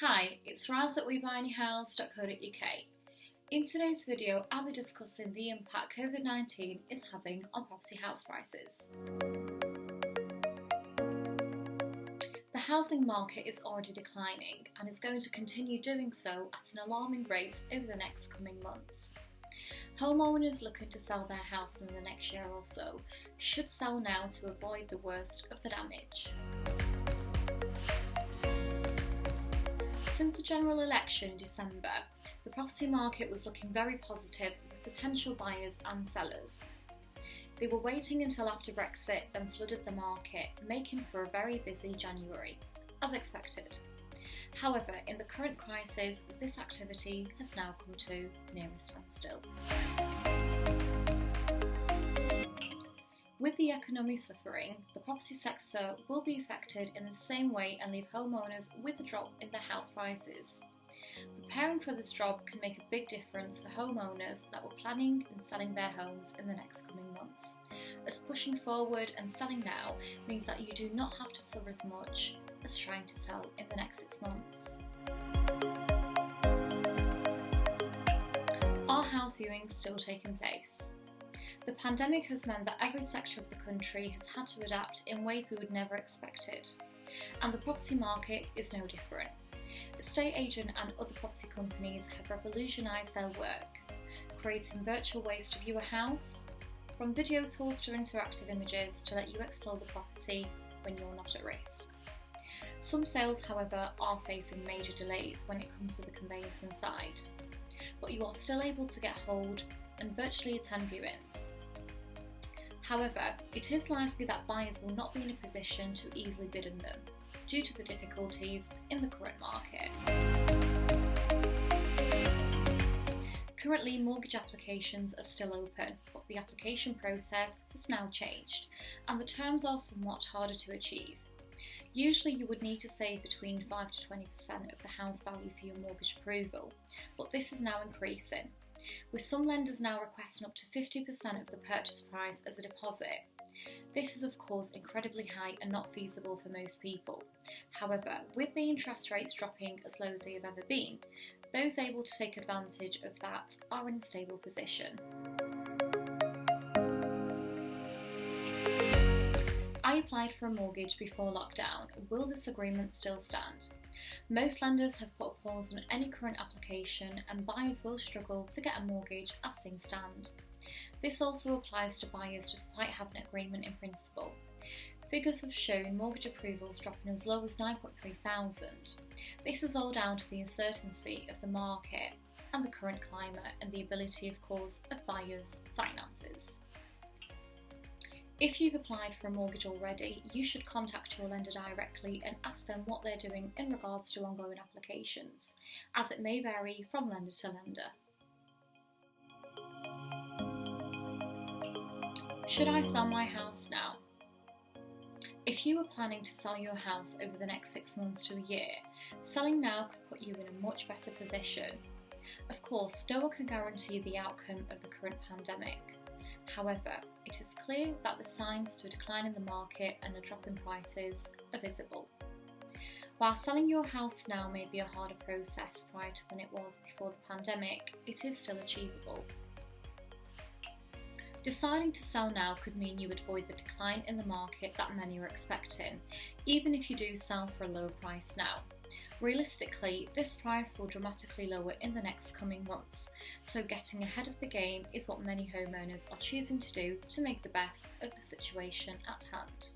Hi, it's Raz at WeBuyAnyHouse.co.uk. In today's video, I'll be discussing the impact COVID-19 is having on property house prices. The housing market is already declining and is going to continue doing so at an alarming rate over the next coming months. Homeowners looking to sell their house in the next year or so should sell now to avoid the worst of the damage. Since the general election in December, the property market was looking very positive with potential buyers and sellers. They were waiting until after Brexit, then flooded the market, making for a very busy January, as expected. However, in the current crisis, this activity has now come to near a standstill. With the economy suffering, the property sector will be affected in the same way and leave homeowners with a drop in their house prices. Preparing for this drop can make a big difference for homeowners that were planning and selling their homes in the next coming months, as pushing forward and selling now means that you do not have to suffer as much as trying to sell in the next 6 months. Are house viewings still taking place? The pandemic has meant that every sector of the country has had to adapt in ways we would never expected, and the property market is no different. Estate agent and other property companies have revolutionised their work, creating virtual ways to view a house, from video tools to interactive images to let you explore the property when you're not at risk. Some sales, however, are facing major delays when it comes to the conveyancing side, but you are still able to get hold and virtually attend viewings. However, it is likely that buyers will not be in a position to easily bid on them due to the difficulties in the current market. Currently, mortgage applications are still open, but the application process has now changed and the terms are somewhat harder to achieve. Usually you would need to save between 5 to 20% of the house value for your mortgage approval, but this is now increasing, with some lenders now requesting up to 50% of the purchase price as a deposit. This is of course incredibly high and not feasible for most people. However, with the interest rates dropping as low as they have ever been, those able to take advantage of that are in a stable position. I applied for a mortgage before lockdown. Will this agreement still stand? Most lenders have put a pause on any current application and buyers will struggle to get a mortgage as things stand. This also applies to buyers despite having an agreement in principle. Figures have shown mortgage approvals dropping as low as 9,300. This is all down to the uncertainty of the market and the current climate and the ability, of course, of buyers' finances. If you've applied for a mortgage already, you should contact your lender directly and ask them what they're doing in regards to ongoing applications, as it may vary from lender to lender. Should I sell my house now? If you are planning to sell your house over the next 6 months to a year, selling now could put you in a much better position. Of course, no one can guarantee the outcome of the current pandemic. However, it is clear that the signs to a decline in the market and a drop in prices are visible. While selling your house now may be a harder process prior to when it was before the pandemic, it is still achievable. Deciding to sell now could mean you would avoid the decline in the market that many are expecting, even if you do sell for a low price now. Realistically, this price will dramatically lower in the next coming months, so getting ahead of the game is what many homeowners are choosing to do to make the best of the situation at hand.